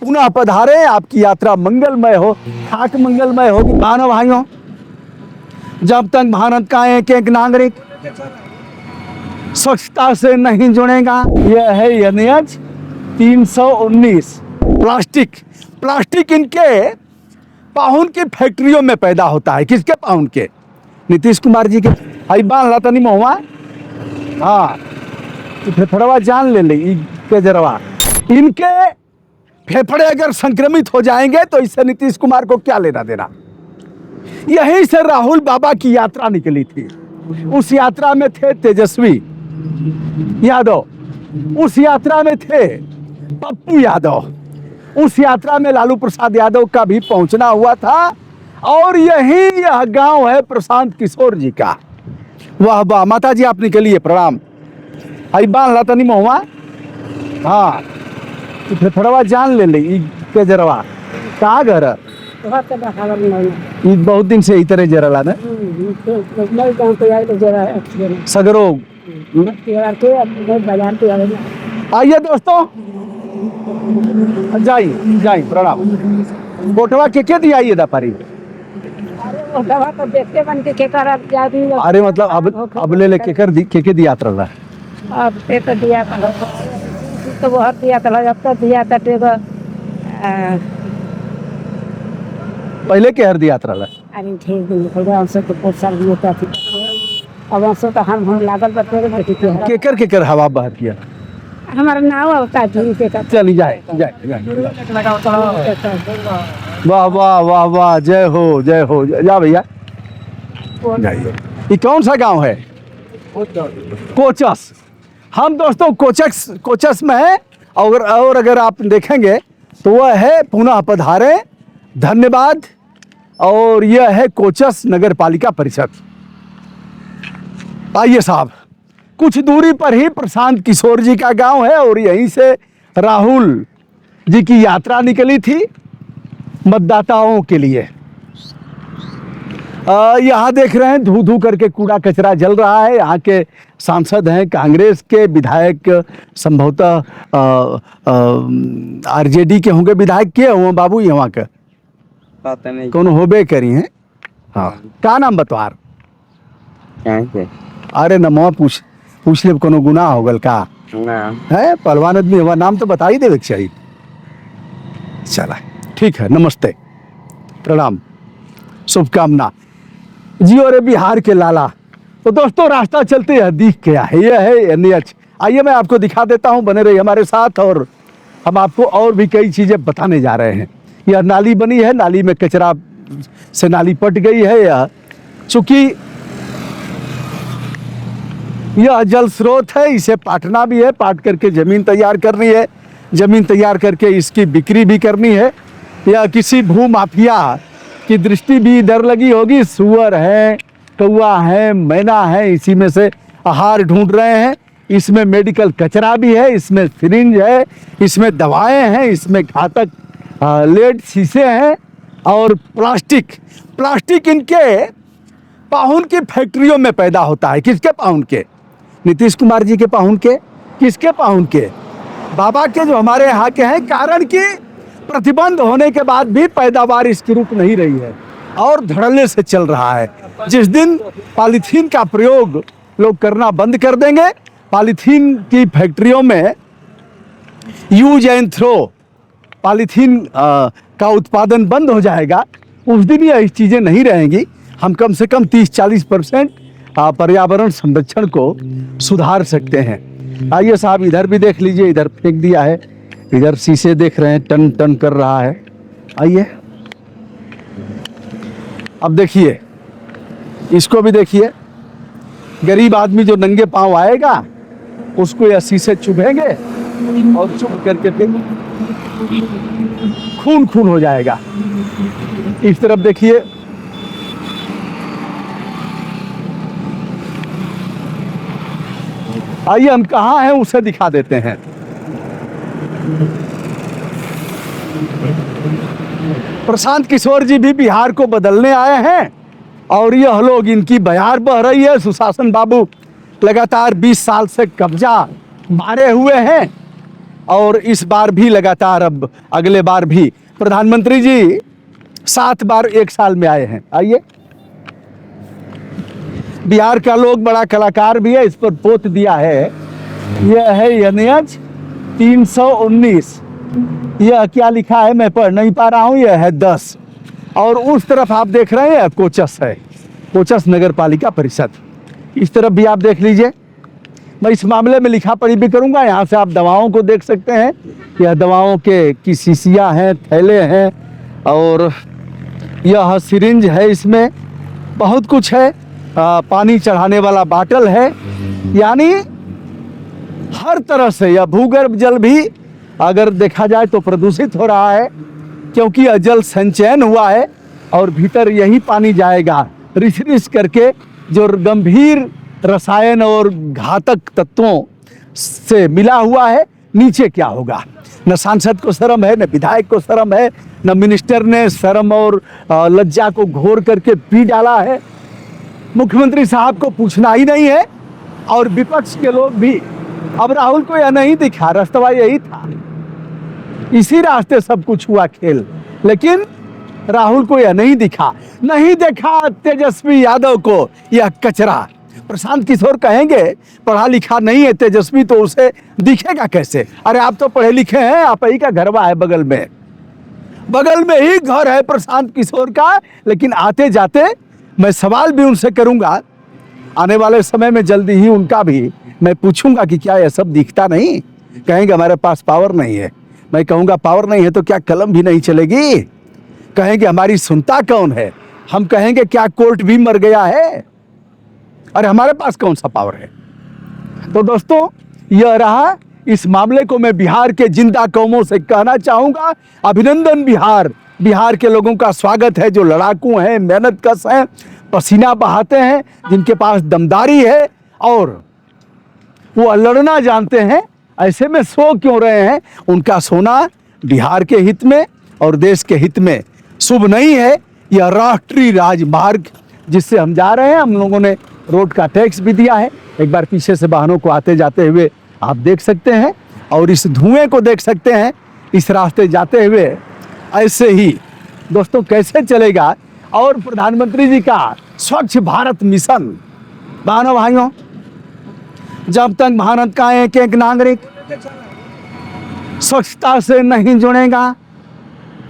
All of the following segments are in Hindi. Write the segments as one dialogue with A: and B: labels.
A: पुनः पधारे, आपकी यात्रा मंगलमय हो, खाक मंगलमय होगी। मानव भाइयों, जब तक भारत का एक एक नागरिक स्वच्छता से नहीं जुड़ेगा, यह है NH 319। प्लास्टिक इनके पाहुन की फैक्ट्रियों में पैदा होता है। किसके पाहुन के? नीतीश कुमार जी के। आई बाल ला तनी महुआ, हाँ फेफड़वा जान ले ली केजरवा। इनके फेफड़े अगर संक्रमित हो जाएंगे तो इससे नीतीश कुमार को क्या लेना देना। यहीं से राहुल बाबा की यात्रा निकली थी। उस यात्रा में थे तेजस्वी यादव, उस यात्रा में थे पप्पू यादव, उस यात्रा में लालू प्रसाद यादव का भी पहुंचना हुआ था। और यह गांव है प्रशांत किशोर जी का। वाह वाह, माता जी आप निकलिए, प्रणाम। आई बाल ला तनी महुआ, हाँ फेफड़वा जान ले ली केजरवा। कहाँ घर है? बहुत दिन से इतरे जरला ना सगरो। आइए दोस्तों, जाइए प्रणाम। बोटवा के दिया ये दपारी? अरे मतलब अब ले के दिया रहा।
B: अब पेपर दिया तो वो हर दिया था, अब तक दिया था टेबल।
A: पहले के हर दिया रहा।
B: अरे ठीक दिन हमसे तो बहुत साल होता थी। अब हमसे तो हम लागल बच्चे
A: केकर हवा बहर किया।
B: हमारा नाम होता है।
A: चली जाए। वाह वाह वाह वाह, जय हो जय हो। जा भैया जाइए। ये कौन सा गांव है? कोचस। हम दोस्तों कोचस में है। और अगर आप देखेंगे तो वह है पुनः पधारे, धन्यवाद। और यह है कोचस नगर पालिका परिषद। आइए साहब, कुछ दूरी पर ही प्रशांत किशोर जी का गांव है और यहीं से राहुल जी की यात्रा निकली थी मतदाताओं के लिए। यहाँ देख रहे हैं धू धू करके कूड़ा कचरा जल रहा है। यहाँ के सांसद हैं कांग्रेस के, विधायक संभवतः RJD के होंगे विधायक। के हुए बाबू यहाँ के कौन होबे करी हैं? हाँ, क्या नाम बतवार? अरे नमो पूछ ले, कोनो गुनाह हो गल का है? पहलवान आदमी हुआ, नाम तो बता ही देवे चाहिए। चला ठीक है, नमस्ते प्रणाम, शुभकामना जी। और बिहार के लाला। तो दोस्तों रास्ता चलते हैं, दिख गया है, यह है NH। आइए मैं आपको दिखा देता हूं, बने रहिए हमारे साथ। और हम आपको और भी कई चीजें बताने जा रहे हैं। यह नाली बनी है, नाली में कचरा से नाली पट गई है। यह चूंकि यह जल स्रोत है, इसे पाटना भी है, पाट करके जमीन तैयार करनी है, जमीन तैयार करके इसकी बिक्री भी करनी है। या किसी भू माफिया की दृष्टि भी इधर लगी होगी। सुअर है, कौआ है, मैना है, इसी में से आहार ढूंढ रहे हैं। इसमें मेडिकल कचरा भी है, इसमें सिरिंज है, इसमें दवाएं हैं, इसमें घातक लेड शीशे हैं और प्लास्टिक इनके पाहुन की फैक्ट्रियों में पैदा होता है। किसके पाहुन के? नीतीश कुमार जी के पाहुन के? किसके पाहुन के? बाबा के, जो हमारे यहाँ के हैं। कारण कि प्रतिबंध होने के बाद भी पैदावार इसकी रुक नहीं रही है और धड़ल्ले से चल रहा है। जिस दिन पॉलीथीन का प्रयोग लोग करना बंद कर देंगे, पॉलीथीन की फैक्ट्रियों में यूज एंड थ्रो पॉलीथीन का उत्पादन बंद हो जाएगा, उस दिन यह चीज़ें नहीं रहेंगी। हम कम से कम 30-40% पर्यावरण संरक्षण को सुधार सकते हैं। आइए साहब, इधर भी देख लीजिए, इधर फेंक दिया है, इधर शीशे देख रहे हैं, टन टन कर रहा है। आइए अब देखिए, इसको भी देखिए। गरीब आदमी जो नंगे पांव आएगा उसको यह शीशे चुभेंगे और चुभ करके फिर खून हो जाएगा। इस तरफ देखिए, आइए हम कहाँ हैं उसे दिखा देते हैं। प्रशांत किशोर जी भी बिहार को बदलने आए हैं और यह लोग, इनकी बयार बह रही है। सुशासन बाबू लगातार 20 साल से कब्जा मारे हुए हैं। और इस बार भी लगातार, अब अगले बार भी प्रधानमंत्री जी 7 बार एक साल में आए हैं। आइए, बिहार का लोग बड़ा कलाकार भी है, इस पर पोत दिया है। यह है NH 319। यह क्या लिखा है मैं पढ़ नहीं पा रहा हूँ, यह है 10। और उस तरफ आप देख रहे हैं कोचस है, कोचस नगर पालिका परिषद। इस तरफ भी आप देख लीजिए। मैं इस मामले में लिखा पढ़ी भी करूंगा। यहाँ से आप दवाओं को देख सकते हैं, यह दवाओं के की शीशियाँ हैं, थैले हैं, और यह सिरिंज है, इसमें बहुत कुछ है। पानी चढ़ाने वाला बाटल है। यानी हर तरह से यह भूगर्भ जल भी अगर देखा जाए तो प्रदूषित हो रहा है, क्योंकि यह जल संचयन हुआ है और भीतर यही पानी जाएगा रिस रिस करके, जो गंभीर रसायन और घातक तत्वों से मिला हुआ है। नीचे क्या होगा? न सांसद को शर्म है, न विधायक को शर्म है, न मिनिस्टर ने शर्म और लज्जा को घोर करके पी डाला है। मुख्यमंत्री साहब को पूछना ही नहीं है, और विपक्ष के लोग भी। अब राहुल को यह नहीं दिखा, रास्ता यही था, इसी रास्ते सब कुछ हुआ खेल, लेकिन राहुल को यह नहीं दिखा, नहीं देखा तेजस्वी यादव को यह कचरा। प्रशांत किशोर कहेंगे पढ़ा लिखा नहीं है तेजस्वी, तो उसे दिखेगा कैसे? अरे आप तो पढ़े लिखे हैं, आप ही का घरवा है बगल में ही घर है प्रशांत किशोर का। लेकिन आते जाते मैं सवाल भी उनसे करूंगा, आने वाले समय में जल्दी ही उनका भी मैं पूछूंगा कि क्या यह सब दिखता नहीं? कहेंगे हमारे पास पावर नहीं है। मैं कहूंगा पावर नहीं है तो क्या कलम भी नहीं चलेगी? कहेंगे हमारी सुनता कौन है? हम कहेंगे क्या कोर्ट भी मर गया है? अरे हमारे पास कौन सा पावर है? तो दोस्तों, यह रहा। इस मामले को मैं बिहार के जिंदा कौमों से कहना चाहूंगा, अभिनंदन बिहार के लोगों का स्वागत है, जो लड़ाकू हैं, मेहनतकश हैं, पसीना बहाते हैं, जिनके पास दमदारी है और वो लड़ना जानते हैं। ऐसे में सो क्यों रहे हैं? उनका सोना बिहार के हित में और देश के हित में शुभ नहीं है। यह राष्ट्रीय राजमार्ग जिससे हम जा रहे हैं, हम लोगों ने रोड का टैक्स भी दिया है। एक बार पीछे से वाहनों को आते जाते हुए आप देख सकते हैं, और इस धुएं को देख सकते हैं। इस रास्ते जाते हुए ऐसे ही दोस्तों कैसे चलेगा? और प्रधानमंत्री जी का स्वच्छ भारत मिशन, बहनों भाइयों, जब तक भारत का एक एक नागरिक स्वच्छता से नहीं जुड़ेगा,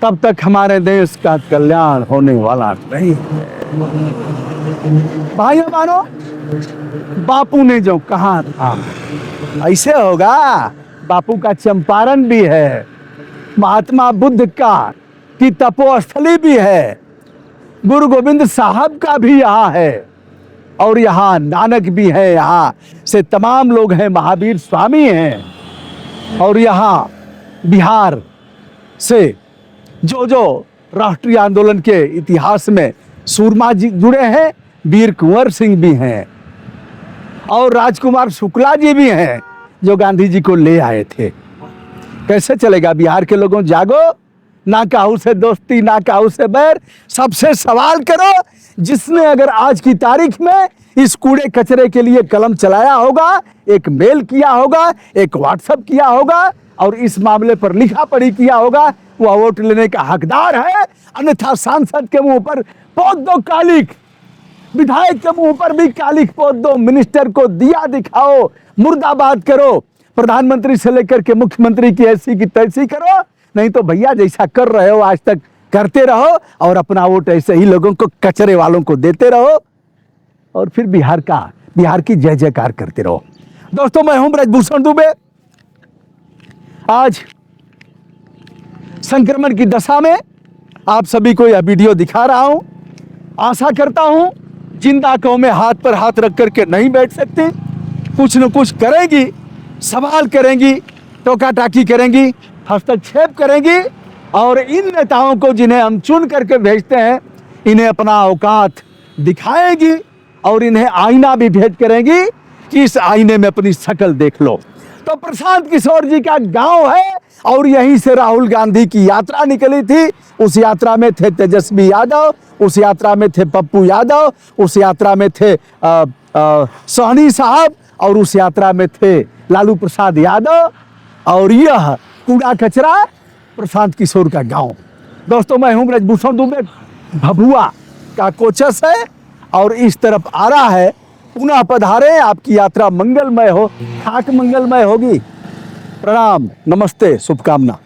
A: तब तक हमारे देश का कल्याण होने वाला नहीं है। भाइयों बहनों, बापू ने जो कहा था ऐसे होगा। बापू का चंपारण भी है, महात्मा बुद्ध का की तपोस्थली भी है, गुरु गोविंद साहब का भी यहाँ है, और यहाँ नानक भी है, यहाँ से तमाम लोग हैं, महावीर स्वामी हैं, और यहाँ बिहार से जो राष्ट्रीय आंदोलन के इतिहास में सूरमा जी जुड़े हैं, वीर कुंवर सिंह भी हैं, और राजकुमार शुक्ला जी भी हैं, जो गांधी जी को ले आए थे। कैसे चलेगा? बिहार के लोगों, जागो, ना काहू से दोस्ती, ना काहू से बैर। सबसे सवाल करो, जिसने अगर आज की तारीख में इस कूड़े कचरे के लिए कलम चलाया होगा, एक मेल किया होगा, एक व्हाट्सएप किया होगा, और इस मामले पर लिखा पढ़ी किया होगा, वह वोट लेने का हकदार है। अन्यथा सांसद के मुंह पर पोत दो कालिक, विधायक के मुंह पर भी कालिक पोत दो, मिनिस्टर को दिया दिखाओ, मुर्दाबाद करो, प्रधानमंत्री से लेकर के मुख्यमंत्री की ऐसी की तैसी करो। नहीं तो भैया जैसा कर रहे हो आज तक करते रहो, और अपना वोट ऐसे ही लोगों को, कचरे वालों को देते रहो, और फिर बिहार की जय जयकार करते रहो। दोस्तों, मैं हूं ब्रजभूषण दुबे। आज संक्रमण की दशा में आप सभी को यह वीडियो दिखा रहा हूं। आशा करता हूं जिंदा कौमें हाथ पर हाथ रख करके नहीं बैठ सकती, कुछ न कुछ करेंगी, सवाल करेंगी, टोका टाकी करेंगी, हस्तक्षेप करेंगी, और इन नेताओं को जिन्हें हम चुन करके भेजते हैं, इन्हें अपना औकात दिखाएंगी, और इन्हें आईना भी भेंट करेंगी कि इस आईने में अपनी शक्ल देख लो। तो प्रशांत किशोर जी का गांव है, और यहीं से राहुल गांधी की यात्रा निकली थी। उस यात्रा में थे तेजस्वी यादव, उस यात्रा में थे पप्पू यादव, उस यात्रा में थे सोहनी साहब, और उस यात्रा में थे लालू प्रसाद यादव, और यह कूड़ा कचरा प्रशांत किशोर का गांव। दोस्तों, मैं हूं ब्रजभूषण दुबे, भभुआ का कोचस है और इस तरफ आ रहा है। पुनः पधारे, आपकी यात्रा मंगलमय हो, खाक मंगलमय होगी। प्रणाम, नमस्ते, शुभकामना।